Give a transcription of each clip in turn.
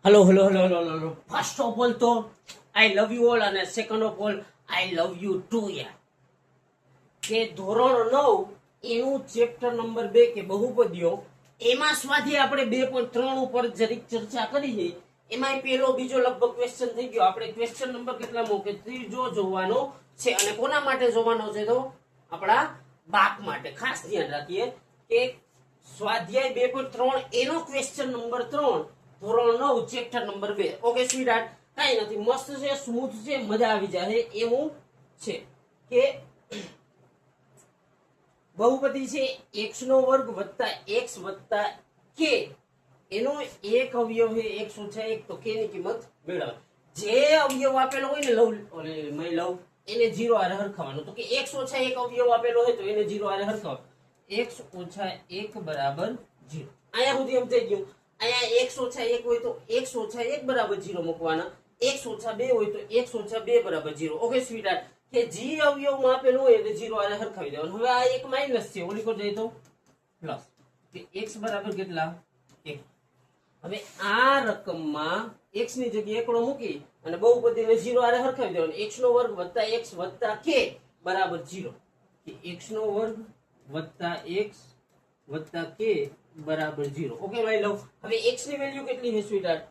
Hello hello hello hello hello first of all તો I love you all અને second of all I love you too યાર કે ધોરણ 9 એનું chapter number 2 કે બહુપદીઓ એમાં સ્વાધ્યાય આપણે 2.3 ઉપર જરીક ચર્ચા કરી છે. એમાં પેલો બીજો લગભગ ક્વેશ્ચન થઈ ગયો. આપણે ક્વેશ્ચન નંબર કેટલા મૂકે ત્રીજો જોવાનો છે અને કોના માટે જોવાનો છે તો આપણા બાપ માટે. ખાસ ધ્યાન રાખીએ કે સ્વાધ્યાય 2.3 એનો ક્વેશ્ચન નંબર 3 ધોરણ 9 ચેપ્ટર નંબર 2. ઓકે સ્વીટ કઈ નથી, મસ્ત છે, સ્મૂથ છે, મજા આવી જાય એવું છે કે બહુપદી છે x નો વર્ગ વત્તા x વત્તા k એનો એક અવયવ છે x ઓછા 1 તો k ની કિંમત મેળવો. જે અવયવ આપેલો હોય ને લવ એને 0 આરે હરખાવાનો. તો કે x ઓછા 1 અવયવ આપેલો હોય તો એને 0 આરે હરખાવાનો. x ઓછા 1 બરાબર 0. અહીંયા સુધી એમ થઈ ગયું. અહીંયા x ઓછા 1 હોય તો x ઓછા 1 બરાબર 0 મૂકવાના. x ઓછા 2 હોય તો x ઓછા 2 બરાબર 0. ઓકે સ્વીટ કે જી અવયવમાં આપેલું હોય એટલે 0 આને હરખાવી દેવાનું. હવે આ એક માઈનસ છે, ઓલી પર જાય તો પ્લસ કે x બરાબર કેટલા 1. હવે આ રકમમાં x ની જગ્યાએ એકડો મૂકી અને બહુપદીને 0 આને હરખાવી દેવાનું. x નો વર્ગ વત્તા x વત્તા k બરાબર 0 કે x નો વર્ગ વત્તા x વત્તા k બરાબર 0. ઓકે માય લવ. હવે x ની વેલ્યુ કેટલી છે સ્વીટહાર્ટ?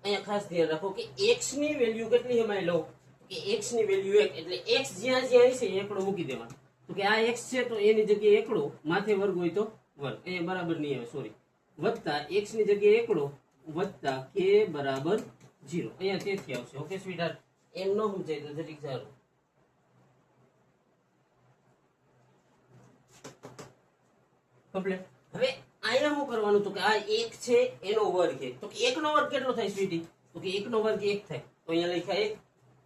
અહીંયા ખાસ ધ્યાન રાખો કે x ની વેલ્યુ કેટલી છે માય લવ કે x ની વેલ્યુ 1 એટલે x જ્યાં જ્યાં છે એકડો મૂકી દેવાનો. તો કે આ x છે તો એની જગ્યાએ એકડો, માથે વર્ગ હોય તો વર્ગ, અહીંયા બરાબર નહીં આવે સોરી, વત્તા x ની જગ્યાએ એકડો વત્તા k બરાબર 0. અહીંયા તેથી આવશે. ઓકે સ્વીટહાર્ટ એમ ન સમજાય તો જરીક સારું. કમ્પ્લીટ. હવે અહીંયા શું કરવાનું તો કે આ 1 છે એનો વર્ગ છે તો કે 1 નો વર્ગ કેટલો થાય સ્વીટી? તો કે 1 નો વર્ગ 1 થાય તો અહીંયા લખ્યા 1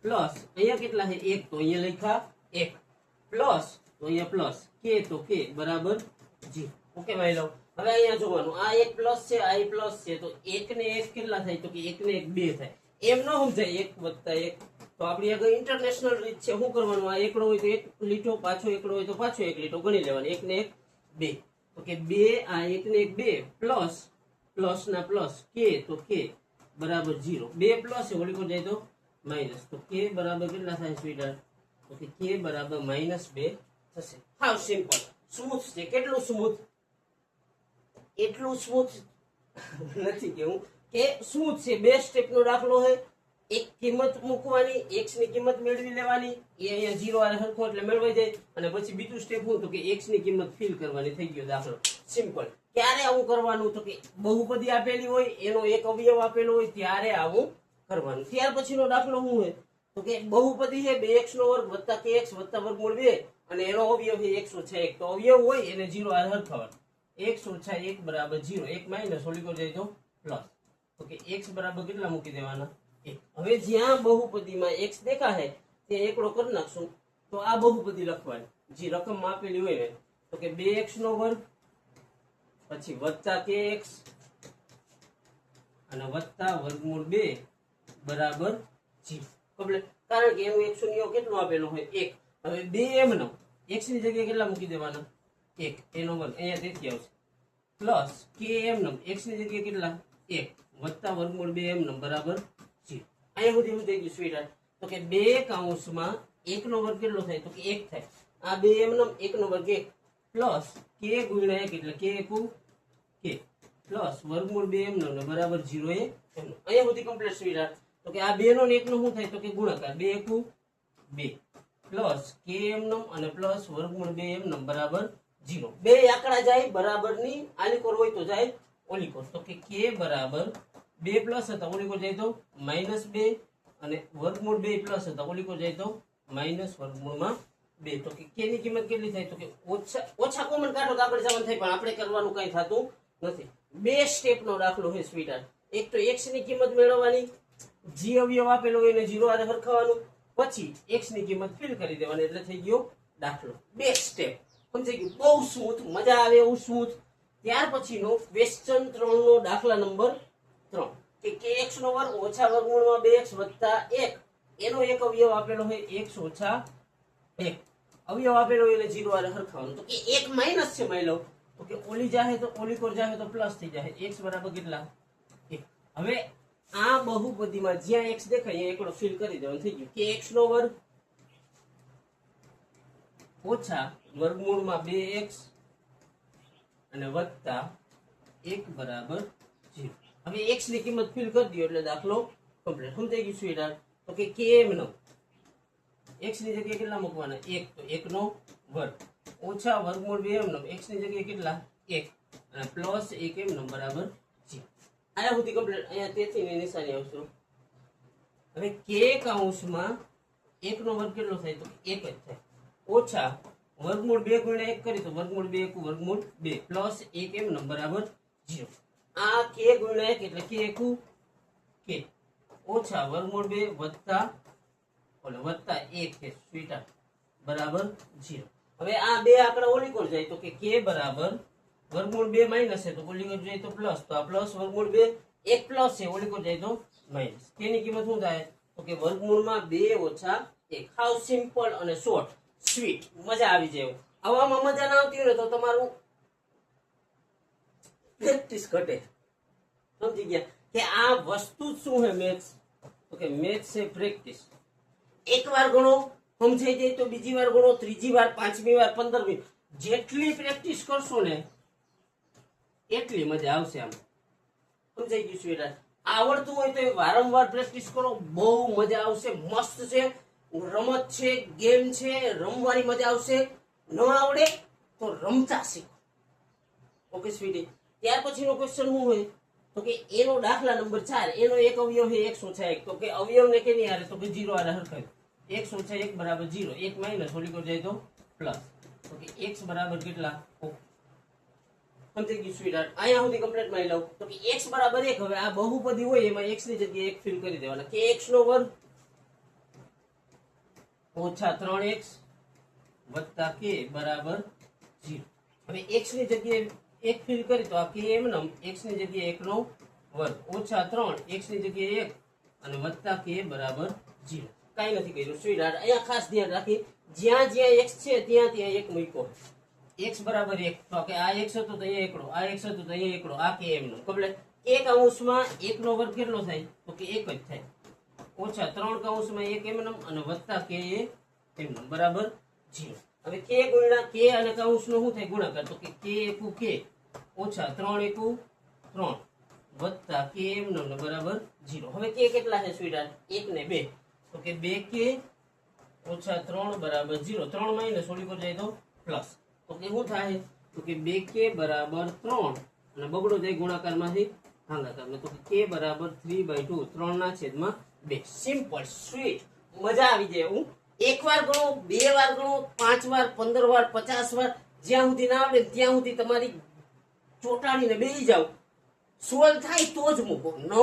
પ્લસ અહીંયા કેટલા છે 1 તો અહીંયા લખ્યા 1 પ્લસ તો અહીંયા પ્લસ k તો k બરાબર 0. ઓકે ભાઈ લો. હવે અહીંયા જોવાનું આ 1 પ્લસ છે આ પ્લસ છે તો 1 ને 1 કેટલા થાય તો કે 1 ને 1 2 થાય. એમ ન સમજાય 1 વત્તા 1 તો આપણી આગળ ઇન્ટરનેશનલ રીત છે. શું કરવાનું? આ એકડો હોય તો 1 લીટો, પાછો એકડો હોય તો પાછો 1 લીટો ગણી લેવાની. 1 ને 1 2 તો કે 2 આ 1 ને 1 2 પ્લસ પ્લસ ના પ્લસ k તો k બરાબર 0. 2 પ્લસ છે ઓલી પર જાય તો માઈનસ તો k બરાબર કેટલા થાય સ્વીટહાર્ટ? તો કે k બરાબર -2 થશે. હાવ સિમ્પલ, સ્મૂથ છે. કેટલું સ્મૂથ? એટલું સ્મૂથ નથી કેવું કે સ્મૂથ છે. 2 સ્ટેપ નો દાખલો છે. એક કિંમત મૂકવાની, x ની કિંમત મેળવી લેવાની, એ અહીંયા 0 આને હરખો એટલે મેળવાઈ જાય અને પછી બીજું સ્ટેપ હું તો કે x ની કિંમત ફિલ કરવાની. થઈ ગયો દાખલો સિમ્પલ. ક્યારે આવું કરવાનું તો કે બહુપદી આપેલી હોય એનો એક અવયવ આપેલો હોય ત્યારે આવું કરવાનું. ત્યાર પછીનો દાખલો શું હોય તો કે બહુપદી છે 2x નો વર્ગ વત્તા kx વત્તા વર્ગમૂળ 2 અને એનો અવયવ છે x ઓછા 1 તો અવયવ હોય એને 0 આને હરખાવવાનો. x ઓછા 1 બરાબર 0. 1 માઇનસ ઓલી પર જાય તો પ્લસ તો કે x બરાબર કેટલા મૂકી દેવાના 1. હવે જ્યાં બહુપદીમાં x દેખાય ત્યાં એકડો કરી નાખશું તો આ બહુપદી લખવાની જે રકમ આપેલી હોય ને તો કે 2x નો વર્ગ પછી વત્તા kx અને વત્તા વર્ગમૂળ 2 બરાબર 0. કમ્પ્લીટ. કારણ કે એનું 1 કેટલું આપેલું હોય 1. હવે 2 m નો x ની જગ્યાએ કેટલા મૂકી દેવાના 1 એનો વર્ગ અહીંયા તેથી આવશે પ્લસ km નો x ની જગ્યાએ કેટલા 1 વત્તા વર્ગમૂળ 2m નો બરાબર 0. અહીંયા સુધી હું થઈ ગયું સ્વીટહાર્ટ. તો કે 2 કૌંસમાં 1 નો વર્ગ કેટલો થાય તો કે 1 થાય. આ 2m નો 1 નો વર્ગ 1 પ્લસ k ગુણ્યા 1 એટલે k એકુ k પ્લસ વર્ગમૂળ 2m નો બરાબર 0 એ m નો. અહીંયા સુધી કમ્પ્લીટ સ્વીટહાર્ટ. તો કે આ 2 નો ને 1 નો શું થાય તો કે ગુણાકાર 2 એકુ 2 પ્લસ km નો અને પ્લસ વર્ગમૂળ 2m નો બરાબર 0. બે આંકડા જાય બરાબર ની આની કોર હોય તો જાય ઓલી કોર. તો કે k બરાબર 2 પ્લસ હતા ઓલી કોર જાય તો -2 અને વર્ગમૂળ 2 પ્લસ હતા ઓલી કોર જાય તો માઈનસ વર્ગમૂળમાં 2. તો કે k ની કિંમત કેટલી થાય તો કે ઓછા કોમન કાઢો તો આગળ જવાનું થાય પણ આપણે કરવાનું કઈ થતું નથી. 2 સ્ટેપ નો દાખલો છે સ્વીટહાર્ટ. એક તો x ની કિંમત મેળવવાની, જે અવયવ આપેલો હોય એને 0 આરે હરખાવવાનું, પછી x ની કિંમત ફિલ કરી દેવાની એટલે થઈ ગયો દાખલો. 2 સ્ટેપ સમજાઈ ગયું. બહુ સ્મૂથ, મજા આવે એવું સ્મૂથ. ત્યાર પછીનો ક્વેશ્ચન 3 નો દાખલા નંબર 3 કે kx નો વર્ગ ઓછા વર્ગમૂળમાં 2x વત્તા 1 એનો એક અવયવ આપેલો હોય x ઓછા 1 અવયવ આપેલો હોય એટલે 0 આરે હરખાવવાનું. તો કે 1 માઈનસ છે માની લો તો કે ઓલી જાહે તો ઓલી કોર જાહે તો પ્લસ થઈ જાય. x બરાબર કેટલા 1. હવે આ બહુપદીમાં જ્યાં x દેખાય અહીંયા એકડો ફિલ કરી દેવાનું થઈ ગયું કે x નો વર્ગ ઓછા વર્ગમૂળમાં 2x અને વત્તા 1 બરાબર 0. હવે x ની કિંમત ફિલ કરી દો એટલે દાખલો કમ્પ્લીટ. સમજાઈ ગયું સ્વીટહાર્ટ? તો કે km નો x ની જગ્યાએ કેટલા મૂકવાના? 1, તો 1 નો વર્ગ ઓછા વર્ગમૂળ 2m નો x ની જગ્યાએ કેટલા? 1 અને પ્લસ 1m નો બરાબર 0. આયા સુધી કમ્પ્લીટ. અહીંયા તેથી ની નિશાની આવશે. હવે k કૌંસમાં 1 નો વર્ગ કેટલો થાય? તો 1 જ થાય ઓછા વર્ગમૂળ 2 ગુણ્યા 1 કરી તો વર્ગમૂળ 2 * વર્ગમૂળ 2 પ્લસ 1m નો બરાબર 0. આ k ગુણ્યા 1 એટલે k એકુ k ઓછા વર્ગમૂળ 2 વત્તા 1 છે સ્વીટહાર્ટ બરાબર 0. હવે આ બે આંકડા ઓલી કોણ જાય? તો કે k બરાબર વર્ગમૂળ 2 માઈનસ છે તો ઓલી કોણ જાય? તો પ્લસ. તો આ પ્લસ વર્ગમૂળ 2 1 પ્લસ છે ઓલી કોણ જાય? તો માઈનસ. k ની કિંમત શું થાય? તો કે વર્ગમૂળમાં 2 ઓછા 1. હાવ સિમ્પલ અને શોર્ટ સ્વીટ. મજા આવી જાય. આવામાં મજા ના આવતી હોય તો તમારું પ્રેક્ટિસ ઘટે. સમજી ગયા કે આ વસ્તુ શું છે મેથ્સ? તો કે મેથ્સ છે પ્રેક્ટિસ. એક વાર ગણો સમજાઈ જાય તો બીજી વાર ગણો, ત્રીજી વાર, પાંચમી વાર, 15મી. જેટલી પ્રેક્ટિસ કરશો ને એટલી મજા આવશે. આમ સમજાઈ ગયું સ્વીટહાર્ટ? આવડતું હોય તો વારંવાર પ્રેક્ટિસ કરો, બહુ મજા આવશે. મસ્ત છે, રમત છે, ગેમ છે, રમવાની મજા આવશે. ન આવડે તો રમતા શીખો. Okay sweetie? ત્યાર પછીનો ક્વેશ્ચન શું હોય? તો કે એનો દાખલા નંબર 4 એનો એક અવયવ છે x - 1. તો કે અવયવને કેની હારે? તો કે 0 હારે હરખાય. x - 1 બરાબર 0. 1 માઈનસ ઓલી કોણ જાય? તો પ્લસ. તો કે x બરાબર કેટલા? સમજી ગયું સ્વીટહાર્ટ? અહીંયા સુધી કમ્પ્લીટ માં લઉં તો કે x બરાબર 1. હવે આ બહુપદી હોય એમાં x ની જગ્યાએ 1 ફિલ કરી દેવાના કે x નો વર્ગ ઓછા 3x વત્તા k બરાબર 0. હવે x ની જગ્યાએ 1 ફિલ કરી તો આ km નો x ની જગ્યાએ 1 નો વર્ગ ઓછા 3 x ની જગ્યાએ 1 અને વત્તા k બરાબર 0. કાઈ નથી કર્યું સ્વીટહાર્ટ? અહીંયા ખાસ ધ્યાન રાખી જ્યાં જ્યાં x છે ત્યાં ત્યાં 1 મૂકો. x બરાબર 1 તો કે આ x હતો તો અહીંયા એકડો, આ x હતો તો અહીંયા એકડો, આ km નો કમ્પ્લીટ. 1 કૌંસમાં 1 નો વર્ગ કેટલો થાય? તો કે 1 જ થાય ઓછા 3 કૌંસમાં 1m અને વત્તા k m બરાબર 0. હવે k ગુણ્યા k અને કૌંસનો શું થાય? ગુણાકાર. તો કે k એકુ k ઓછા 3 એકુ 3 વત્તા km નો બરાબર 0. હવે k કેટલા છે સ્વીટહાર્ટ? 1 ને 2 તો કે 2k ઓછા 3 બરાબર 0. 3 માઈનસ ઓલી પર જાય તો પ્લસ. તો કે શું થાય? તો કે 2k બરાબર 3 અને બગડો જાય ગુણાકારમાંથી ભાગાકારમાં. તો કે k બરાબર 3/2 3 ના છેદમાં 2. Simple sweet. મજા આવી જાય. હું એક વાર ગણો, 2 વાર ગણો, 5 વાર, 15 વાર, 50 વાર, જ્યાં સુધી ના આવડે ત્યાં સુધી તમારી ચોટાડીને બેસી જાવ. સોલ્વ થાય તો જ મૂકો. ન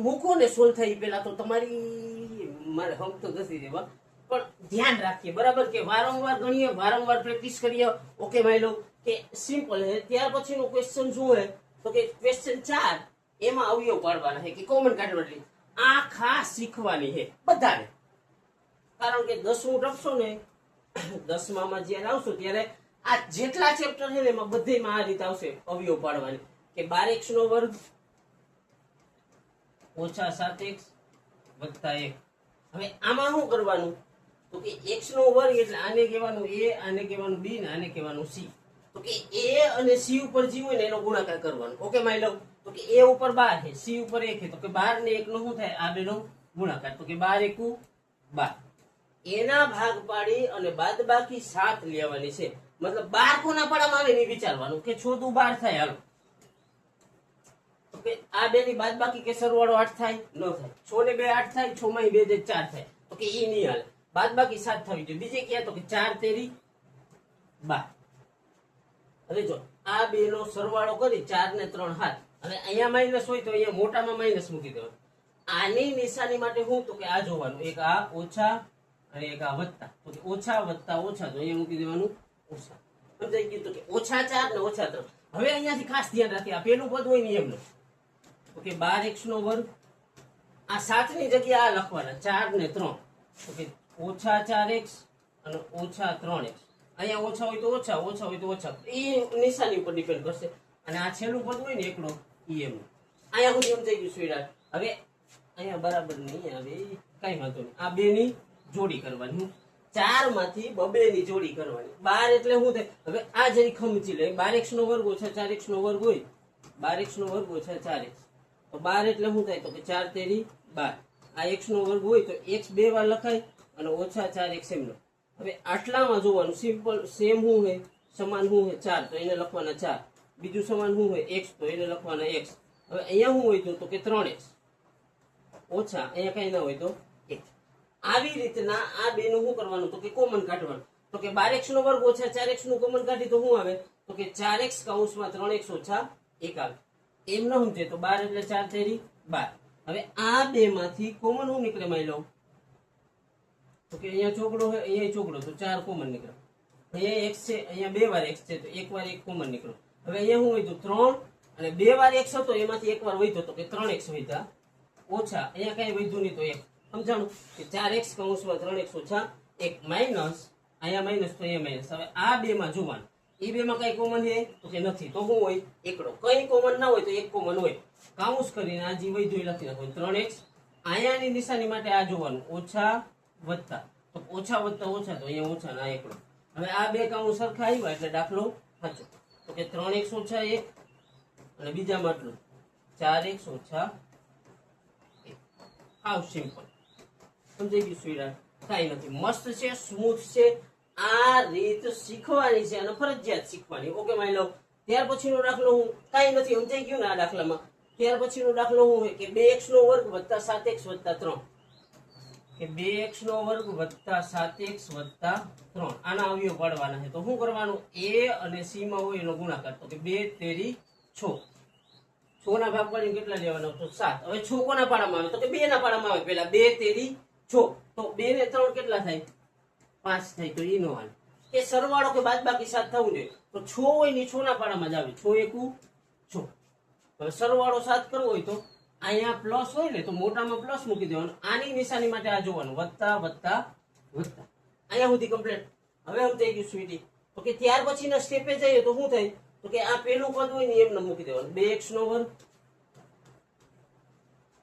મૂકો ને સોલ્વ થાય પેલા તો તમારી મારે હમ તો ઘસી દેવા. પણ ધ્યાન રાખીએ બરાબર કે વારંવાર ગણીએ, વારંવાર પ્રેક્ટિસ કરીએ. ઓકે માની લો કે સિમ્પલ છે. ત્યાર પછીનો ક્વેશ્ચન શું છે? તો કે ક્વેશ્ચન 4 એમાં અવયવ પાડવાના છે કે કોમન કાઢવાની. આ ખાસ શીખવાની છે બધાને. કારણ કે 10મું ટપશો ને 10મામાં જ્યારે આવશો ત્યારે આ જેટલા ચેપ્ટર છે ને એમાં બધેમાં આ રીતે આવશે અવયવ પાડવાની કે 12x નો વર્ગ ઓછા 7x વત્તા 1. હવે આમાં શું કરવાનું? તો કે x નો વર્ગ એટલે આને કહેવાનું a, આને કહેવાનું b ને આને કહેવાનું c. તો કે a અને c ઉપર જે હોય ને એનો ગુણાકાર કરવાનો. ઓકે માની લો તો કે a ઉપર 12 છે, c ઉપર 1 છે. તો કે 12 ને 1 નો શું થાય? આ બેનો ગુણાકાર. તો કે 12 એકુ 12. એના ભાગ પાડી અને બાદબાકી 7 લેવાની છે. મતલબ 12 કોના પાડામાં આવે ને વિચારવાનું કે 6 દુ 12 થાય. હાલો તો કે આ બે ની બાદબાકી કે સરવાળો 8 થાય? ન થાય. 6 ને 2 8 થાય, 6 માં 2 4 થાય. તો કે ઈ નહીં હાલે. બાદબાકી 7 થવી જોઈએ. બીજે ક્યાં? તો કે 4 તેરી 12. હવે જો આ બે નો સરવાળો કરી 4 ને 3 7 અને અહીંયા માઈનસ હોય તો અહીંયા મોટામાં માઈનસ મૂકી દેવાનું. આની નિશાની માટે શું? તો કે આ જોવાનું. એક આ ઓછા અને એક આ વત્તા. તો કે ઓછા વત્તા ઓછા તો અહીંયા મૂકી દેવાનું ઓછા. સમજાઈ ગયું? તો કે ઓછા 4 ને ઓછા 3. હવે અહીંયાથી ખાસ ધ્યાન રાખીએ. આ પેલું પદ હોય નિયમનું. તો કે 12x નો વર્ગ આ 7 ની જગ્યાએ આ લખવાના 4 ને 3. તો કે ઓછા 4x અને ઓછા 3x. અહીંયા ઓછા હોય તો ઓછા, ઓછા હોય તો ઓછા. એ નિશાની ઉપર ડિપેન્ડ કરશે. અને આ છેલ્લું પદ હોય ને એકડો ઈ એમ. અહીંયા સુધી સમજાઈ ગયું સ્વીટહાર્ટ? હવે અહીંયા બરાબર નહીં આવે, કઈ વાંધો નહીં. આ બે ની જોડી કરવાની, 4 માંથી બબે ની જોડી કરવાની. 12 એટલે શું થાય? હવે આ જરી ખમચી લે, 12x નો વર્ગ ઓછા 4x નો વર્ગ હોય, 12x નો વર્ગ ઓછા 4x, તો 12 એટલે શું થાય? તો કે 4 તેરી 12. આ x નો વર્ગ હોય તો x 2 વાર લખાય અને ઓછા 4x એમનો. હવે આટલામાં જોવાનું સિમ્પલ, સેમ શું હોય? સમાન શું હોય? 4, તો એને લખવાના 4. બીજું સમાન શું હોય? x, તો એને લખવાના x. હવે અહીંયા શું હોય? તો કે 3x ઓછા અહીંયા કઈ ના હોય તો 1. આવી રીતના આ બે નું શું કરવાનું? તો કે કોમન કાઢવાનું. તો કે 12x નો વર્ગ ઓછા 4x નું કોમન કાઢી તો શું આવે? તો કે 4x કૌંસમાં 3x ઓછા 1 આવે. એમ ન સમજે તો 12 એટલે 4 તેરી 12. હવે આ બે માંથી કોમન શું નીકળે? માની લો તો કે અહીંયા ચોકડો હોય, અહીંયા ચોકડો, તો 4 કોમન નીકળે. અહીંયા x છે, અહીંયા 2 વાર x છે, તો 1 વાર 1 કોમન નીકળ્યો. હવે અહીંયા શું વધ્યું? 3, અને 2 વાર x હતો એમાંથી 1 વાર વધ્યો, તો કે 3x વધ્યા ઓછા અહીંયા કઈ વધ્યું નહીં તો 1. સમજાણું? કે 4x કૌંસમાં 3x ઓછા 1 માઇનસ, અહીંયા માઇનસ તો અહીંયા માઇનસ. હવે આ બે માં જોવાનું, એ બે માં કઈ કોમન છે? તો કે નથી. તો શું હોય? એકડો. કઈ કોમન ના હોય તો એક કોમન હોય. કાઉન્સ કરીને આ જે વધ્યું લખી નાખવાનું 3x. અહીંયાની નિશાની માટે આ જોવાનું ઓછા વત્તા, તો ઓછા વત્તા ઓછા, તો અહીંયા ઓછા ના એકડો. હવે આ બે કાઉન્સ સરખા આવ્યા એટલે દાખલો સાચો. તો કે 3x ઓછા 1 અને બીજામાં આટલું 4x ઓછા 1. હાવ સિમ્પલ. સમજાઈ ગયું સ્વીડા? કઈ નથી. મસ્ત છે, સ્મૂથ છે. આ રીત શીખવાની છે અને ફરજિયાત શીખવાની. ઓકે માની લો. ત્યાર પછીનો દાખલો હું કઈ નથી સમજાઈ ગયું ને આ દાખલામાં. ત્યાર પછીનો દાખલો શું હોય? કે 2x નો વર્ગ વત્તા 7x વત્તા 3. કે 2x નો વર્ગ વત્તા 7x વત્તા 3. આના અવયવ પાડવાના છે. તો શું કરવાનું? a અને c માં હોય એનો ગુણાકાર. તો કે 2 તેરી 6. 6 ના ભાગ પાડીને કેટલા લેવાના? તો 7. હવે 6 કોના પાડામાં આવે? તો કે 2 ના પાડામાં આવે. પેલા 2 તેરી 6. તો 2 ને 3 કેટલા થાય? 5 થાય. તો ઈ નો હાલ. કે સરવાળો કે બાદબાકી 7 થવું જોઈએ. તો 6 હોય ને 6 ના પાડામાં જ આવે. 6 એકુ 6. હવે સરવાળો 7 કરવો હોય તો અહીંયા પ્લસ હોય ને તો મોટામાં પ્લસ મૂકી દેવાનું. આની નિશાની માટે આ જોવાનું વત્તા વત્તા વત્તા. અહીંયા સુધી કમ્પ્લીટ. હવે હું થઈ ગયું સ્વીટી. તો કે ત્યાર પછીના સ્ટેપે જઈએ તો શું થાય? તો કે આ પેલું પદ હોય ને એમને મૂકી દેવાનું 2x નો વર્ગ,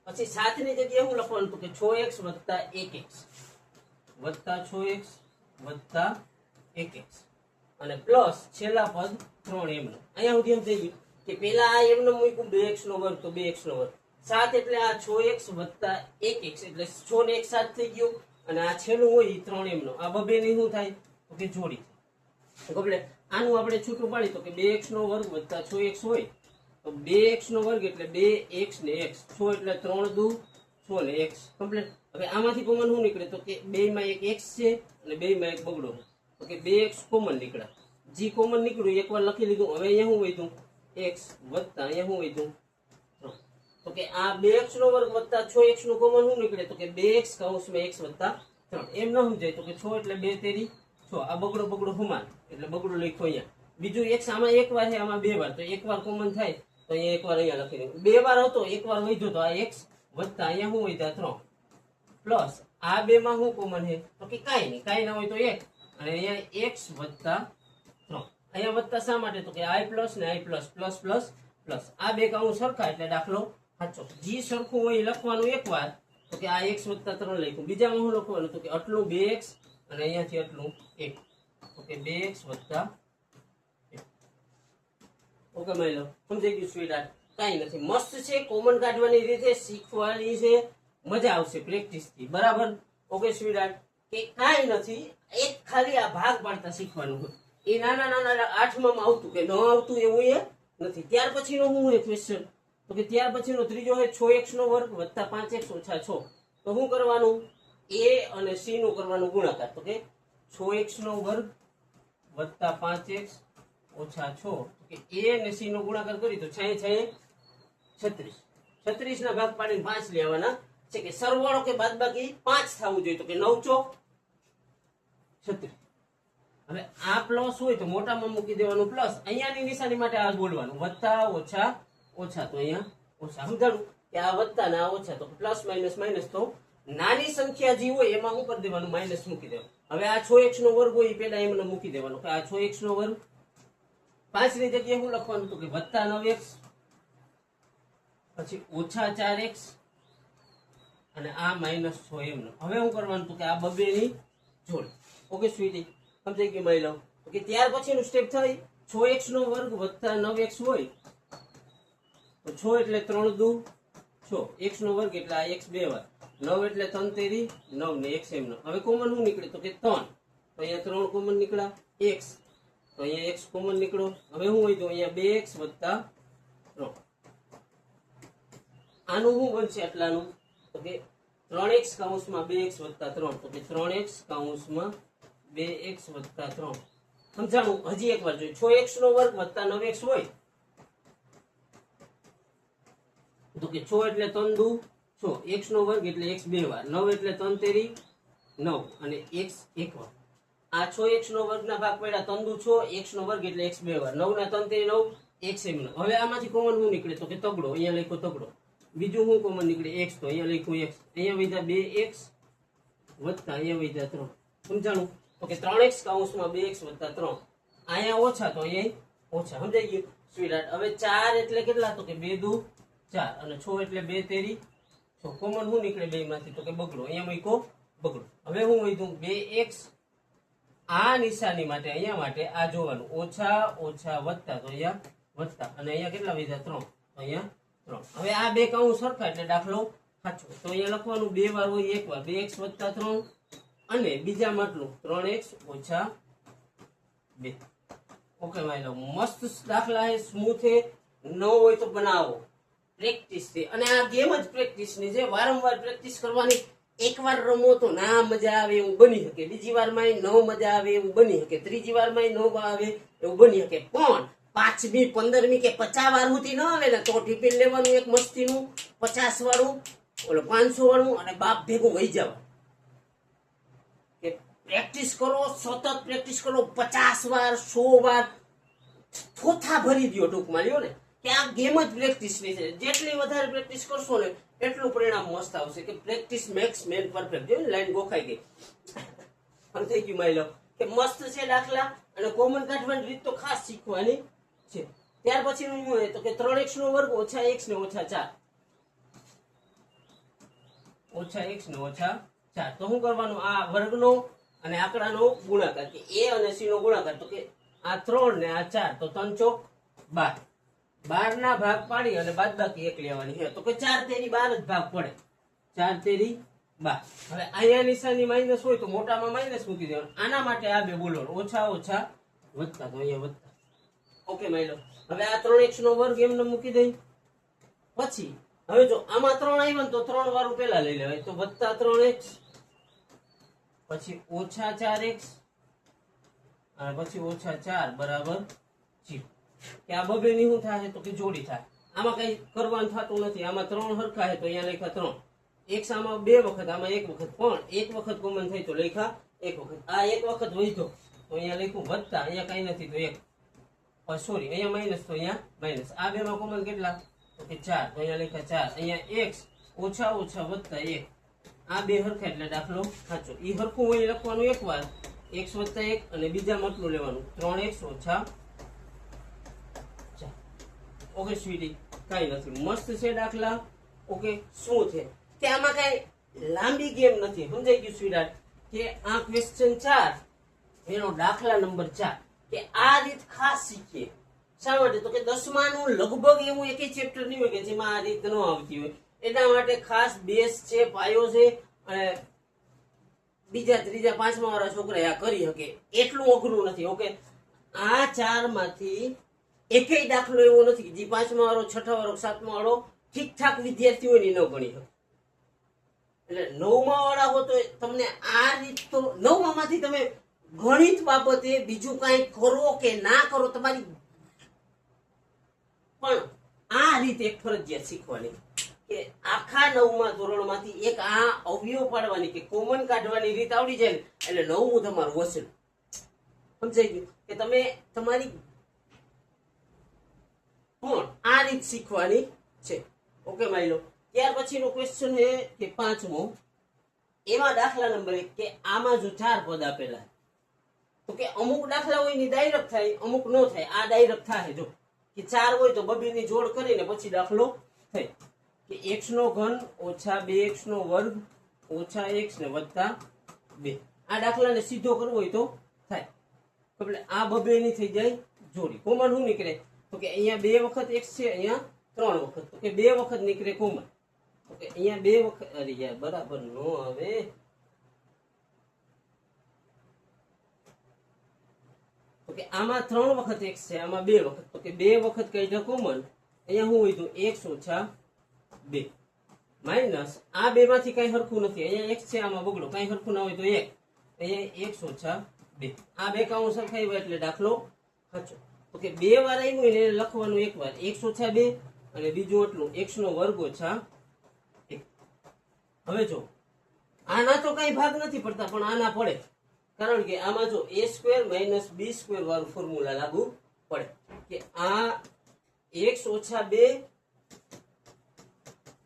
પછી 7 ની જગ્યાએ શું લખવાનું? તો કે 6x વત્તા 1x વત્તા 6x વત્તા 1x અને પ્લસ છેલ્લા પદ 3 એમનો. અહીંયા સુધી એમ થઈ ગયું કે પેલા આ એમનો મૂક્યું 2x નો વર્ગ, તો 2x નો વર્ગ 7 એટલે આ 6x વત્તા 1x એટલે 6 ને 1 7 થઈ ગયું. અને આ છેલ્લું હોય એ 3 એમનો. આ બબે ની શું થાય? તો કે જોડી. કમ્પ્લીટ. આનું આપણે છૂટું પાડી તો કે 2x નો વર્ગ વત્તા 6x હોય તો 2x નો વર્ગ એટલે 2x ને x, 6 એટલે 3 દુ 6 ને x. કમ્પ્લીટ. હવે આમાંથી કોમન શું નીકળે? તો કે 2 માં એક x છે અને 2 માં એક બગડો. તો કે 2x કોમન નીકળ્યા. જી કોમન નીકળ્યું એકવાર લખી લીધું. હવે અહીંયા શું વધ્યું? x વત્તા અહીંયા શું વધ્યું? 3. તો કે આ 2x નો વર્ગ વત્તા 6x નું કોમન શું નીકળે? તો કે 2x કૌંસમાં x વત્તા 3. એમ ન સમજાય તો કે 6 એટલે 2 તેરી 6. આ બગડો બગડો સમાન એટલે બગડો લખ્યો અહીંયા. બીજું x આમાં એક વાર છે, આમાં 2 વાર, તો એક વાર કોમન થાય તો અહીંયા એક વાર અહીંયા લખી દઉં. 2 વાર હતો, એક વાર વધ્યો તો આ x વત્તા અહીંયા શું વધ્યા 3 પ્લસ આ બે માં શું કોમન છે? તો કે કાઈ નહીં, કાઈ ના હોય તો 1 અને અહીંયા x વત્તા 3. અહીંયા વત્તા શા માટે? તો કે i પ્લસ ને i plus plus plus plus. આ બે કાઉન્સ સરખા એટલે દાખલો સાચો. જી સરખું હોય લખવાનું એક વાર. તો કે આ x વત્તા 3 લખ્યું. બીજામાં શું લખવાનું? તો કે આટલું 2x અને અહીંયાથી આટલું 1. તો કે 2x વત્તા 1. ઓકે માની લો. સમજાઈ ગયું સ્વીટ? કાઈ નથી. મસ્ત છે. કોમન કાઢવાની રીતે શીખવાની છે. મજા આવશે પ્રેક્ટિસ થી. બરાબર? Okay sweet? કે કાઈ નથી. એક ખાલી આ ભાગ પાડતા શીખવાનું હોય. એ નાના નાના 8માં આવતું કે ન આવતું એવું એ નથી. ત્યાર પછીનો શું હોય ક્વેશ્ચન? તો કે ત્યાર પછીનો ત્રીજો હોય 6x નો વર્ગ વત્તા 5x ઓછા 6. તો શું કરવાનું? a અને c નું કરવાનું ગુણાકાર. તો કે 6x નો વર્ગ વત્તા 5x ઓછા 6. તો કે a અને c નો ગુણાકાર કરી તો 6 36. 36 ના ભાગ પાડીને 5 લેવાના છે. કે સરવાળો કે બાદબાકી 5 થવું જોઈએ. તો કે 9 ચોક 36. હવે આ પ્લસ હોય તો મોટામાં મૂકી દેવાનું પ્લસ. અહીંયાની નિશાની માટે આ બોલવાનું વત્તા ઓછા ઓછા, તો અહીંયા ઓછા. સમજાણું? કે આ વત્તા ને આ ઓછા, તો પ્લસ માઇનસ માઇનસ. તો નાની સંખ્યા જે હોય એમાં શું કરી દેવાનું? માઇનસ મૂકી દેવાનું. હવે આ 6x નો વર્ગ હોય એ પેલા એમને મૂકી દેવાનો કે આ 6x નો વર્ગ. 5 ની જગ્યાએ શું લખવાનું? તો કે વત્તા 9x પછી ઓછા 4x અને આ -6 એમનો. હવે હું કરવાનું હતું કે આ બબેની જોડ. ઓકે સ્વીટી, સમજાઈ ગયું મારી લવ? ઓકે, ત્યાર પછીનું સ્ટેપ થઈ 6x નો વર્ગ વત્તા 9x હોય તો 6 એટલે 3 દુ 6, x નો વર્ગ એટલે આ x 2 વાર, 9 એટલે 3 તેરી 9 ને x એમનો. હવે કોમન શું નીકળે તો કે 3, તો અહીંયા 3 કોમન નીકળ્યા, x તો અહીંયા x કોમન નીકળ્યો. હવે શું હોય તો અહીંયા 2x વત્તા 3. આનું શું બનશે આટલાનું તો કે 3x કૌંસમાં 2x વત્તા 3, તો કે 3x કૌંસમાં 2x વત્તા 3. સમજાણું? હજી એક વાર જોઈએ. 6x નો વર્ગ વત્તા 9x હોય તો કે 6 એટલે 3 દુ 6, x નો વર્ગ એટલે x 2 વાર, 9 એટલે 3 તેરી 9 અને x 1 વાર. આ 6x નો વર્ગના ભાગ પડ્યા 3 દુ 6, x નો વર્ગ એટલે x 2 વાર, 9 ના 3 તેરી 9, x એમનો. હવે આમાંથી કોમન શું નીકળે તો કે તગડો. અહીંયા લખો તગડો. બીજું શું કોમન નીકળે? x, તો અહીંયા લખ્યું x. અહીંયા વધ્યા 2x વત્તા અહીંયા વધ્યા 3. સમજાણું? તો કે 3x કૌંસમાં 2x વત્તા 3. અહીંયા ઓછા તો અહીંયા ઓછા. સમજાઈ ગયું સ્વીટ? હવે 4 એટલે કેટલા તો કે 2 દુ 4 અને 6 એટલે 2 તેરી 6. કોમન શું નીકળે બે માંથી તો કે બગડો. અહીંયા મૂકો બગડો. હવે હું વધ્યું 2x. આ નિશાની માટે અહીંયા માટે આ જોવાનું ઓછા ઓછા વત્તા, તો અહીંયા વત્તા અને અહીંયા કેટલા વધ્યા 3, તો અહીંયા 3. હવે આ બે કૌંસ સરખા એટલે દાખલો સાચો. તો અહીંયા લખવાનું 2 વાર હોય 1 વાર, 2x વત્તા 3 અને બીજા માટલું 3x ઓછા 2. ઓકે માય લવ, મસ્ત દાખલા છે, સ્મૂથ છે. ન હોય તો બનાવો, પ્રેક્ટિસ છે. અને આ ગેમ જ પ્રેક્ટિસ ની છે. વારંવાર પ્રેક્ટિસ કરવાની. એકવાર રમો તો ના મજા આવે એવું બની શકે, બીજી વારમાં ન મજા આવે એવું બની શકે, ત્રીજી વારમાં ન આવે એવું બની શકે, પણ 5મી 15મી કે 50 વાર સુધી ન આવે ને તો ટિફિન લેવાનું એક મસ્તીનું 50 વાળું, ઓલો 500 વાળું અને બાપ ભેગું વહી જવા. કે પ્રેક્ટિસ કરો, સતત પ્રેક્ટિસ કરો, 50 વાર 100 વાર થોથા ભરી દો. ટૂંકમાં લ્યો ને કે આ ગેમ જ પ્રેક્ટિસ ની છે. જેટલી વધારે પ્રેક્ટિસ કરશો ને એટલું પરિણામ મસ્ત આવશે. કે પ્રેક્ટિસ મેક્સ મેન પરફેક્ટ. જો લાઈન ગોખાઈ ગઈ. પણ થઈ ગયું માય લો કે મસ્ત છે દાખલા. અને કોમન કાઢવાની રીત તો ખાસ શીખવાની છે. ત્યાર પછી શું હોય તો કે 3x નો વર્ગ ઓછા x ને ઓછા 4, ઓછા x ને ઓછા 4. તો શું કરવાનું? આ વર્ગનો અને આંકડાનો ગુણાકાર, કે a અને c નો ગુણાકાર. તો કે આ 3 ને આ 4, તો 3 ચોક 12. 12 ના ભાગ પાડી અને બાદબાકી 1 લેવાની છે. તો કે 4 તેરી 12 જ ભાગ પડે. 4 તેરી 12. હવે અહીંયા નિશાની માઇનસ હોય તો મોટામાં માઇનસ મૂકી દેવાનું. આના માટે આ બે બોલો ઓછા ઓછા વત્તા, તો અહીંયા વત્તા. ઓકે માઇલો. હવે આ 3x નો વર્ગ એમને મૂકી દઈ. પછી હવે જો આમાં 3 આવ્યા ને તો 3 વાળું પેલા લઈ લેવાય. તો વત્તા 3x, પછી ઓછા 4x અને પછી ઓછા 4 બરાબર 0. કે આ બબે ની શું થાય તો કે જોડી થાય. આમાં કઈ કરવાનું થતું નથી. આમાં 3 હરખા છે તો અહીંયા લખ્યા 3. x આમાં 2 વખત, આમાં 1 વખત, પણ 1 વખત કોમન થઈ તો લખ્યા 1 વખત. આ 1 વખત વધ્યો તો અહીંયા લખ્યું વત્તા, અહીંયા કઈ નથી તો 1, સોરી અહીંયા માઇનસ તો અહીંયા માઇનસ. આ બે માં કોમન કેટલા તો કે 4, તો અહીંયા લખ્યા 4. અહીંયા x ઓછા ઓછા વત્તા 1. આ બે હરખા એટલે દાખલો સાચો. ઈ હરખું હોય લખવાનું એક વાર, x વત્તા 1 અને બીજા મતલું લેવાનું 3x ઓછા 4. ઓકે સ્વીટી, કઈ નથી, મસ્ત છે દાખલા. ઓકે શું છે કે આમાં કઈ લાંબી ગેમ નથી. સમજાઈ ગયું સ્વીટ? કે આ ક્વેશ્ચન 4 એનો દાખલા નંબર 4 કે આ રીત ખાસ શીખીએ. શા માટે તો કે 10માનું લગભગ એવું એક ચેપ્ટર નહીં હોય કે જેમાં આ રીત ન આવતી હોય. એના માટે ખાસ બેઝ છે, પાયો છે. અને બીજા ત્રીજા પાંચમા વાળા છોકરા આ કરી શકે એટલું અઘરું નથી. ઓકે, આ 4 માંથી એકેય દાખલો એવો નથી જે 5મા વાળો, 6ઠા વાળો, 7મા વાળો ઠીકઠાક વિદ્યાર્થી હોય ને ન ગણી શકે. એટલે 9મા વાળા હો તો તમને આ રીત તો 9મા માંથી તમે ગણિત બાબતે બીજું કઈ કરો કે ના કરો તમારી, પણ આ રીત એક ફરજિયાત શીખવાની. કે આખા 9મા ધોરણમાંથી એક આ અવયવ પાડવાની કે કોમન કાઢવાની રીત આવડી જાય ને એટલે 9મું તમારું વસેલ. સમજાઈ ગયું? કે તમે તમારી પણ આ રીત શીખવાની છે. ઓકે માની લો. ત્યાર પછીનો ક્વેશ્ચન છે કે 5મો. એમાં દાખલા નંબર 1 કે આમાં જો 4 પદ આપેલા તો કે અમુક દાખલા હોય ની ડાયરેક્ટ થાય, અમુક નો થાય. આ ડાયરેક્ટ થાય. જો કે 4 હોય તો બબીની જોડ કરીને પછી દાખલો થાય. કે x નો ઘન ઓછા 2x નો વર્ગ ઓછા x ને વત્તા 2. આ દાખલાને સીધો કરવો હોય તો થાય. એટલે આ બબે ની થઈ જાય જોડી. કોમન શું નીકળે તો કે અહીંયા 2 વખત x છે, અહીંયા 3 વખત, તો કે 2 વખત નીકળે કોમન. તો કે અહીંયા 2 વખત, અરે યાર બરાબર નો આવે. તો કે આમાં 3 વખત x છે, આમાં 2 વખત, તો કે 2 વખત કાઢ્યા કોમન. અહીંયા શું હોય તો x ઓછા 2 માઇનસ આ બે માંથી કઈ હરખું નથી. અહીંયા x છે, આમાં બગડો, કઈ હરખું ના હોય તો 1. અહીંયા x ઓછા 2. આ બે કાઉન્ટ સરખાવ્યા એટલે દાખલો સાચો. તો કે 2 વાર આવ્યું એને લખવાનું એક વાર x ઓછા 2 અને બીજું એટલું x નો વર્ગ ઓછા 1. હવે જો આના તો કઈ ભાગ નથી પડતા પણ આના પડે, કારણ કે આમાં જો a square minus b square વાળું ફોર્મ્યુલા લાગુ પડે કે આ x ઓછા 2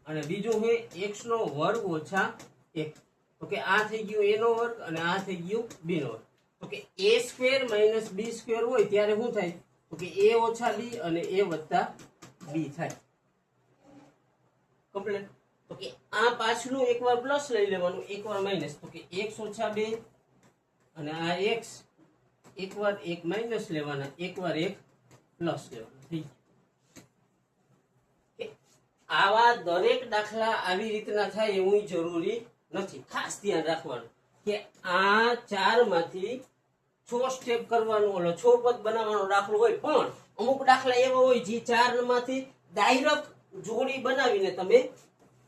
અને બીજું છે x નો વર્ગ ઓછા 1. તો કે આ થઈ ગયું a નો વર્ગ અને આ થઈ ગયું b નો વર્ગ. તો કે a square minus b square હોય ત્યારે શું થાય તો કે a ઓછા b અને a વત્તા b થાય. કમ્પ્લીટ. તો કે આ પાછલું એકવાર પ્લસ લઈ લેવાનું, એકવાર માઇનસ. તો કે x ઓછા 2 અને આ x એકવાર 1 માઇનસ લેવાના, એકવાર 1 પ્લસ લેવાના. ઠીક. આવા દરેક દાખલા આવી રીતના થાય એવું જરૂરી નથી. ખાસ ધ્યાન રાખવાનું કે આ 4 માંથી 6 સ્ટેપ કરવાનું, ઓલો 6 પદ બનાવવાનો દાખલો હોય, પણ અમુક દાખલા એવા હોય જે 4 માંથી ડાયરેક્ટ જોડી બનાવીને તમે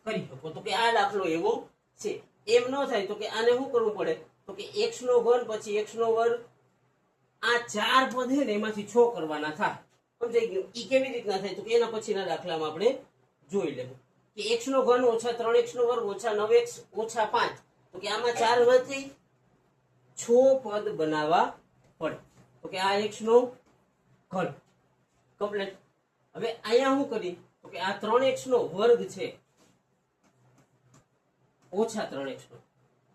કરી શકો. તો કે આ દાખલો એવો છે. એમ ન થાય તો કે આને શું કરવું પડે તો કે x નો ઘન પછી x નો વર્ગ, આ 4 પદ છે ને એમાંથી 6 કરવાના થાય. સમજાઈ ગયું? ઈ કેવી રીતના થાય તો કે એના પછીના દાખલામાં આપણે જોઈ લેવું કે x નો ઘન ઓછા 3x નો વર્ગ ઓછા 9x ઓછા 5. તો કે આમાં 4 માંથી 6 પદ બનાવવા પડે. તો કે આ x નો ઘન કમ્પ્લીટ. હવે અહીંયા શું કરી તો કે આ 3x નો વર્ગ છે ઓછા 3x નો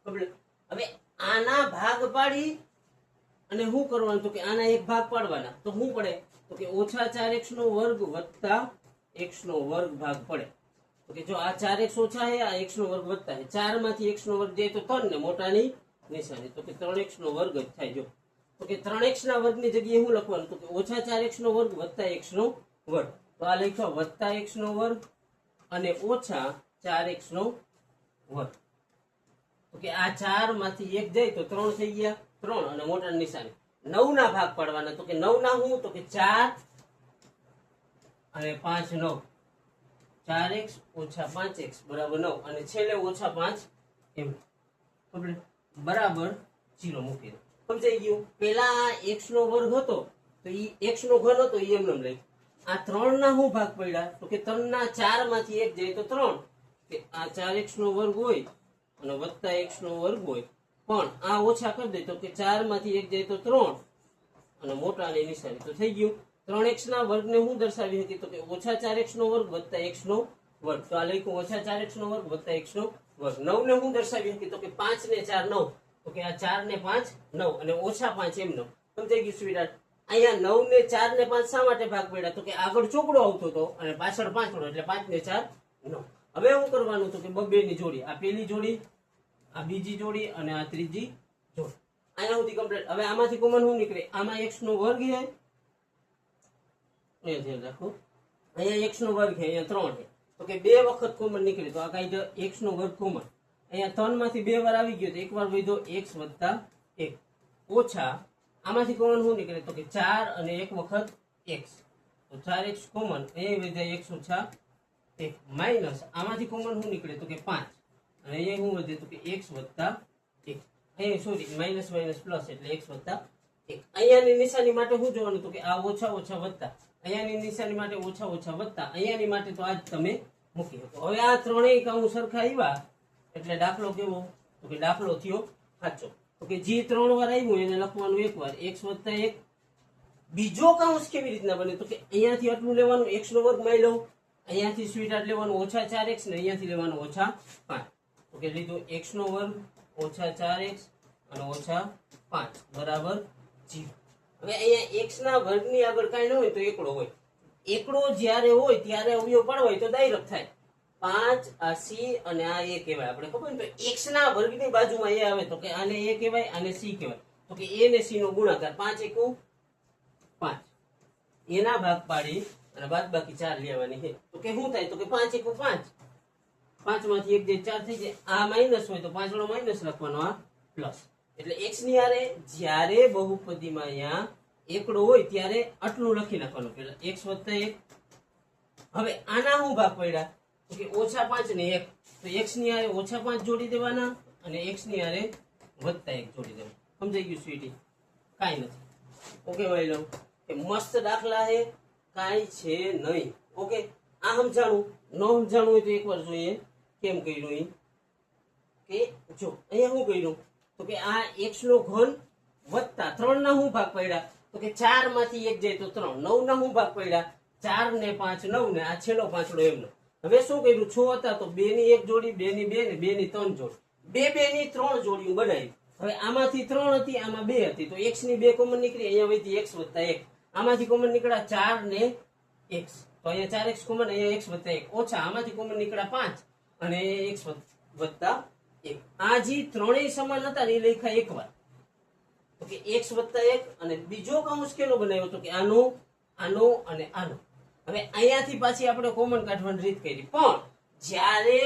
કમ્પ્લીટ. હવે આના ભાગ પાડી અને શું કરવાનું તો કે આના એક ભાગ પાડવાના. તો શું પડે તો કે ઓછા 4x નો વર્ગ વત્તા x નો વર્ગ ભાગ પડે. તો કે જો આ 4x ઓછા છે, આ x નો વર્ગ વત્તા છે. 4 માંથી x નો વર્ગ જાય તો 3 ને મોટાની નિશાની, તો કે 3x નો વર્ગ જ થાય. જો તો કે 3x ના વર્ગની જગ્યાએ શું લખવાનું તો કે ઓછા 4x નો વર્ગ વત્તા x નો વર્ગ. તો આ લખ્યો વત્તા x નો વર્ગ અને ઓછા 4x નો વર્ગ. તો કે આ 4 માંથી 1 જાય તો 3 થઈ ગયા, 3 અને મોટાની નિશાની. 9 ના ભાગ પાડવાના. તો કે 9 ના શું તો કે 4 અને 5 9, 4x ઓછા 5x બરાબર 9 અને છેલ્લે ઓછા 5 એમ બરાબર 0 મૂકી દો. સમજાઈ ગયું? પેલા આ x નો વર્ગ હતો તો ઈ x નો ઘન હતો ઈ એમ લઈ. આ 3 ના શું ભાગ પડ્યા તો કે 3 ના 4 માંથી 1 જાય તો 3, કે આ 4x નો વર્ગ હોય અને વત્તા x નો વર્ગ હોય, પણ આ ઓછા કરી દે તો કે 4 માંથી 1 જાય તો 3 અને મોટાની નિશાની. તો થઈ ગયું 3x ના વર્ગને હું દર્શાવી હતી તો કે ઓછા 4x નો વર્ગ વત્તા x નો વર્ગ. તો આ લખ્યું ઓછા 4x નો વર્ગ વત્તા x નો વર્ગ. 9 ને હું દર્શાવી હતી તો કે 5 ને 4 9, તો કે આ 4 ને 5 9 અને ઓછા 5 એમ 9. સમજાઈ ગયું સ્વીટહાર્ટ? અહીંયા 9 ને 4 ને 5 શા માટે ભાગ પડ્યા તો કે આગળ ચોકડો આવતો હતો અને પાછળ પાંચડો, એટલે 5 ને 4 9. હવે શું કરવાનું તો કે બબે ની જોડી, આ પેલી જોડી, આ બીજી જોડી અને આ ત્રીજી જોડી. અહીંયા સુધી કમ્પ્લીટ. હવે આમાંથી કોમન શું નીકળે? આમાં x નો વર્ગ છે, એ ધ્યાન રાખો. અહીંયા x નો વર્ગ છે, અહીંયા 3 છે, તો કે 2 વખત કોમન નીકળે તો આ કાઢ્યો x નો વર્ગ કોમન. અહીંયા 3 માંથી 2 વાર આવી ગયો તો એકવાર વધ્યો x વત્તા 1 ઓછા આમાંથી કોમન શું નીકળે તો કે 4 અને 1 વખત x, તો 4x કોમન, અહીંયા વધ્યા x ઓછા 1 માઇનસ આમાંથી કોમન શું નીકળે તો કે 5 અને અહીંયા શું વધે તો કે x વત્તા 1. અહીંયા સોરી માઇનસ માઇનસ પ્લસ એટલે x વત્તા 1. અહીંયાની નિશાની માટે શું જોવાનું તો કે આ ઓછા ઓછા વત્તા, અહીંયાની નિશાની માટે ઓછા ઓછા વત્તા, અહીંયાની માટે તો આજ તમે મૂકી શકો. હવે આ ત્રણેય કાઉન્ટ સરખા આવ્યા એટલે દાખલો કેવો તો કે દાખલો થયો સાચો. તો કે જે 3 વાર આવ્યું એને લખવાનું એક વાર x વત્તા 1. બીજો કાઉન્સ કેવી રીતના બને તો કે અહીંયાથી આટલું લેવાનું x નો વર્ગ માઈ લઉં, અહીંયાથી સ્વીટહાર્ટ લેવાનું ઓછા 4x ને અહીંયાથી લેવાનું ઓછા 5. તો કે લીધું x નો વર્ગ ઓછા 4x અને ઓછા 5 બરાબર 0. હવે અહીંયા x ના વર્ગની આગળ કાંઈ ન હોય તો એકડો હોય. એકડો જ્યારે હોય ત્યારે અવયવ પાડવો હોય તો ડાયરેક્ટ થાય. 5 આ c અને આ a કહેવાય. આપણે ખબર ને તો x ના વર્ગની બાજુમાં a આવે તો કે આને a કહેવાય, આને c કહેવાય. તો કે a ને c નો ગુણાકાર 5 એકુ 5. એના ભાગ પાડી અને બાદબાકી 4 લેવાની છે. તો કે શું થાય? તો કે 5 એકુ 5. 5 માંથી 1 જે 4 થઈ જાય. આ માઈનસ હોય તો 5 વાળો માઈનસ લખવાનો, આ પ્લસ. એટલે x ની હારે જ્યારે બહુપદીમાં અહીંયા એકડો હોય ત્યારે આટલું લખી નાખવાનું. પેલા x વત્તા 1. હવે આના શું ભાગ પડ્યા? તો કે -5 ને 1. તો x ની હારે -5 જોડી દેવાના અને x ની હારે +1 જોડી દેવાના. સમજાઈ ગયું સ્વીટી? કાંઈ નથી. ઓકે ભાઈ લો, કે મસ્ત દાખલા છે, કાંઈ છે નહીં. ઓકે, આ સમજાણું. ન સમજાણું હોય તો એકવાર જોઈએ કેમ કર્યું એ. કે જો અહીંયા શું કર્યું? તો કે આ x નો ઘન વત્તા 3 ના શું ભાગ પડ્યા? તો કે 4 માંથી 1 જાય તો 3. 9 ના શું ભાગ પડ્યા? 4 ને 5 9 ને આ છેલ્લો પાંચડો એમનો. હવે શું કર્યું? 6 હતા તો 2 ની 1 જોડી, 2 ની 2 ને 2 ની 3 જોડી, 2 ની 3 જોડીઓ બનાવી. હવે આમાંથી 3 હતી, આમાં 2 હતી, તો x ની 2 કોમન નીકળી. અહીંયા વધી x વત્તા 1. આમાંથી કોમન નીકળ્યા 4 ને x, તો અહીંયા 4x કોમન, અહીંયા x વત્તા 1 ઓછા. આમાંથી કોમન નીકળ્યા 5 અને x વત્તા 1. આ જે ત્રણેય સમાન હતા ને એ લખ્યા એકવાર. તો કે x વત્તા 1 અને બીજો કૌંસ કેનો બનાવ્યો? તો કે આનો, આનો અને આનો. હવે અહીંયાથી પાછી આપણે કોમન કાઢવાની રીત કરી. પણ જ્યારે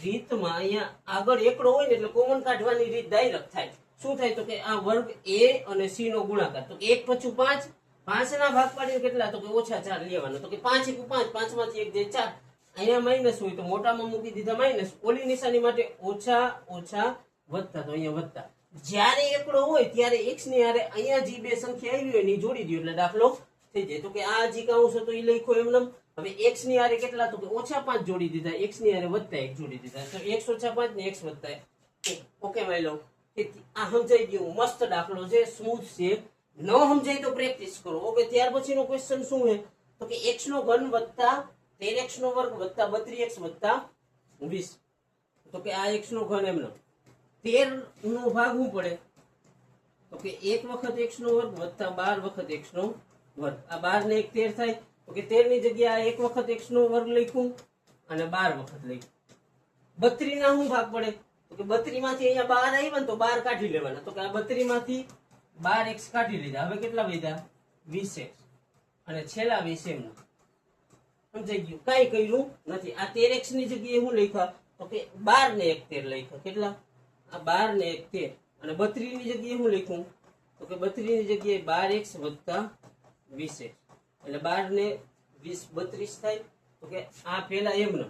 રીતમાં અહીંયા આગળ એકડો હોય ને એટલે કોમન કાઢવાની રીત ડાયરેક્ટ થાય. શું થાય? તો કે આ વર્ગ a અને c નો ગુણાકાર. તો કે 1 પછી 5, 5 ના ભાગ પાડીને કેટલા? તો કે -4 લેવાનો. તો કે 5 એકુ 5, 5 માંથી 1 જાય 4. અહીંયા માઇનસ હોય તો મોટામાં મૂકી દીધા માઇનસ. ઓલી નિશાની માટે ઓછા ઓછા વત્તા, તો અહીંયા વત્તા. જ્યારે એકડો હોય ત્યારે x ની હારે અહીંયા જે બે સંખ્યા આવી હોય ને એ જોડી દો એટલે દાખલો થઈ જાય. તો કે આ જે કૌંસ હતો એ લખ્યો એમને. હવે x ની હારે કેટલા? તો કે -5 જોડી દીધા, x ની હારે +1 જોડી દીધા. તો x - 5 ને x +1. ઓકે ભાઈ લો, આ સમજાઈ ગયું. મસ્ત દાખલો છે, સ્મૂથ છે. ન સમજાય તો પ્રેક્ટિસ કરો. ઓકે, ત્યાર પછીનો ક્વેશ્ચન શું છે? તો કે x નો ઘન વત્તા 13x નો વર્ગ વત્તા 32x વત્તા 20. તો કે આ x નો ઘન એમનો 13 નો ભાગ શું પડે? તો કે 1 વખત x નો વર્ગ વત્તા 12 વખત x નો વર્ગ. આ 12 ને 1 13 થાય. તો કે 13 ની જગ્યાએ 1 વખત x નો વર્ગ લખ્યું અને 12 વખત લખ્યું. 32 ના શું ભાગ પડે? તો કે 32 માંથી અહીંયા 12 આવ્યા ને તો 12 કાઢી લેવાના. તો કે આ 32 માંથી 12x કાઢી લીધા. હવે કેટલા વધ્યા? 20x અને છેલ્લા 20 એમના. સમજાઈ ગયું? કાંઈ કર્યું નથી. આ 13x ની જગ્યાએ શું લખ્યા? તો કે 12 ને 1 13 લખ્યા. કેટલા? આ 12 ને 1 13 અને 32 ની જગ્યાએ શું લખ્યું? તો કે 32 ની જગ્યાએ 12x વત્તા 20x એટલે 12 ને 20 32 થાય. તો કે આ પેલા એમનો,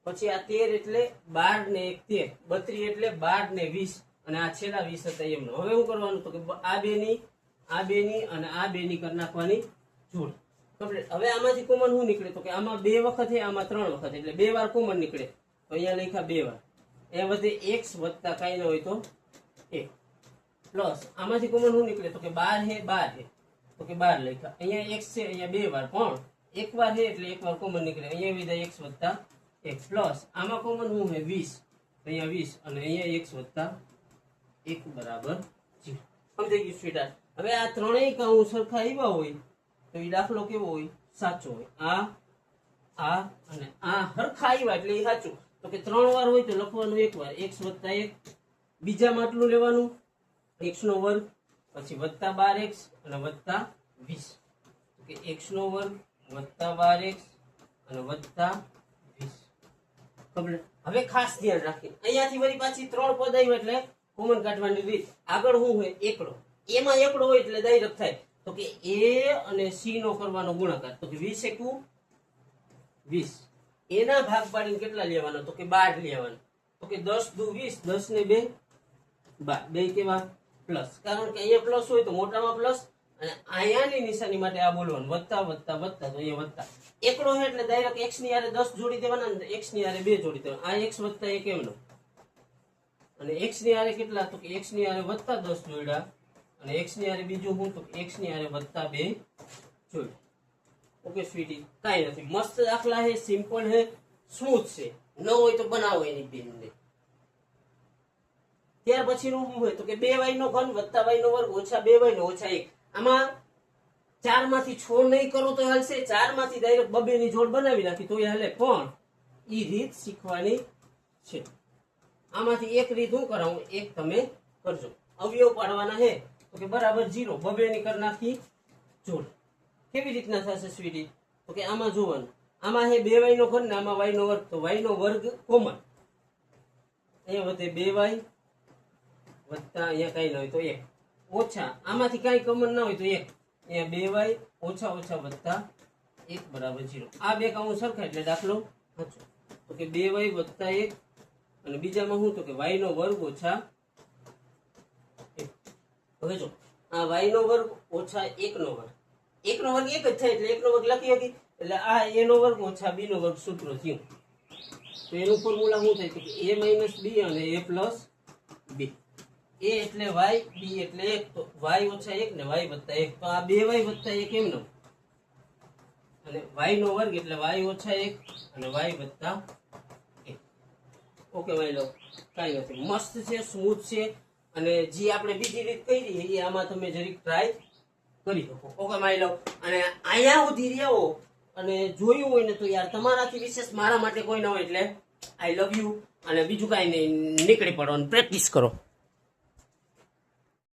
પછી આ 13 એટલે 12 ને 1 13, 32 એટલે 12 ને 20 અને આ છેલ્લા 20 હતા એમનો. હવે શું કરવાનું? તો કે આ બેની અને આ બેની કરી નાખવાની જોડ. કમ્પ્લીટ. હવે આમાંથી કોમન શું નીકળે? તો કે આમાં 2 વખત છે, આમાં 3 વખત, એટલે 2 વાર કોમન નીકળે. તો અહીંયા લખ્યા 2 વાર. એ વધે x વત્તા કાંઈ ન હોય તો 1 પ્લસ આમાંથી કોમન શું નીકળે? તો કે 12 હે 12 હે, તો કે 12 લખ્યા. અહીંયા x છે, અહીંયા 2 વાર, પણ 1 વાર છે એટલે 1 વાર કોમન નીકળે. અહીંયા વિધા x વત્તા 1 પ્લસ આમાં કોમન શું છે? 20, અહીંયા 20 અને અહીંયા x વત્તા 1 બરાબર 0. સમજાઈ ગયું સ્વીટાર? હવે આ ત્રણેય કૌંસ સરખા આવ્યા હોય તો એ દાખલો કેવો હોય? સાચો હોય. આ અને આ સરખા આવ્યા એટલે એ સાચું. તો કે 3 વાર હોય તો લખવાનું 1 વાર x વત્તા 1, બીજામાં આટલું લેવાનું x નો વર્ગ, પછી વત્તા 12x અને વત્તા 20. તો કે x નો વર્ગ વત્તા 12x અને વત્તા 20. કમ્પ્લીટ. હવે ખાસ ધ્યાન રાખીએ, અહીંયાથી વળી પાછી 3 પદ આવ્યું એટલે કોમન કાઢવાની રીત. આગળ શું હોય? એકડો. એમાં એકડો હોય એટલે ડાયરેક્ટ થાય. તો કે a અને c નો કરવાનો ગુણાકાર. તો કે 20 એકુ 20. એના ભાગ પાડીને કેટલા લેવાના? તો કે 12 લેવાના. તો કે 10 દુ 20, 10 ને 2 12. બે કેવા? પ્લસ. કારણ કે અહીંયા પ્લસ હોય તો મોટામાં પ્લસ અને અહીંયાની નિશાની માટે આ બોલવાનું વત્તા વત્તા વત્તા, તો અહીંયા વત્તા. એકડો છે એટલે ડાયરેક્ટ x ની હારે 10 જોડી દેવાના અને x ની હારે 2 જોડી દેવાના. આ x વત્તા 1 એમનો અને x ની હારે કેટલા? તો કે x ની હારે વત્તા 10 જોડ્યા અને x ની હારે બીજું શું? તો x ની હારે વત્તા 2 જોડ્યા. ઓકે સ્વીટી, કાંઈ નથી. મસ્ત દાખલા છે, સિમ્પલ છે, સ્મૂથ છે. ન હોય તો બનાવો એની બેનને. ત્યાર પછીનું શું હોય? તો કે 2y નો ઘન વત્તા y નો વર્ગ ઓછા 2y નો ઓછા 1. આમાં 4 માંથી 6 નહીં કરો તો હાલશે, 4 માંથી ડાયરેક્ટ 2 ની જોડ બનાવી નાખી તો હાલે. પણ એ રીત શીખવાની છે. આમાંથી એક રીત હું કરાવું, એક તમે કરજો. અવયવ પાડવાના છે તો કે બરાબર 0 બબેની કરી નાખી જોડ. કેવી રીતના થશે સ્વીટી? તો કે આમાં જોવાનું, આમાં છે 2y નો ઘન ને આમાં y નો વર્ગ, તો y નો વર્ગ કોમન, અહીંયા વધે 2y વત્તા અહીંયા કઈ ના હોય તો 1 ઓછા, આમાંથી કઈ કોમન ના હોય તો 1, અહીંયા 2y ઓછા ઓછા વત્તા 1 બરાબર 0. આ બે કાઉન્ટ સરખા એટલે દાખલો સાચો. તો કે 2y વત્તા 1 અને બીજામાં શું તો કે y નો વર્ગ ઓછા 1. હવે જો આ y નો વર્ગ ઓછા 1 નો વર્ગ, 1 નો વર્ગ 1 જ થાય એટલે 1 નો વર્ગ લખી શકી, એટલે આ a નો વર્ગ ઓછા b નો વર્ગ સૂત્ર થયું. તો એનું ફોર્મ્યુલા શું થાય તો કે a માઇનસ b અને a પ્લસ b. a એટલે y, b એટલે 1, તો y ઓછા 1 ને y વત્તા 1, તો આ 2y વત્તા 1 એમ નો, અને y નો વર્ગ એટલે y ઓછા 1 અને y વત્તા 1. ઓકે માની લો, કાંઈ નથી, મસ્ત છે, સ્મૂથ છે, અને જે આપણે બીજી રીત કરી એ આમાં તમે જરીક ટ્રાય કરી શકો. ઓકે માની લો, અને અહીંયા સુધી રહ્યો અને જોયું હોય ને તો યાર તમારાથી વિશેષ મારા માટે કોઈ ન હોય, એટલે આઈ લવ યુ, અને બીજું કાંઈ નહીં, નીકળી પડો અને પ્રેક્ટિસ કરો.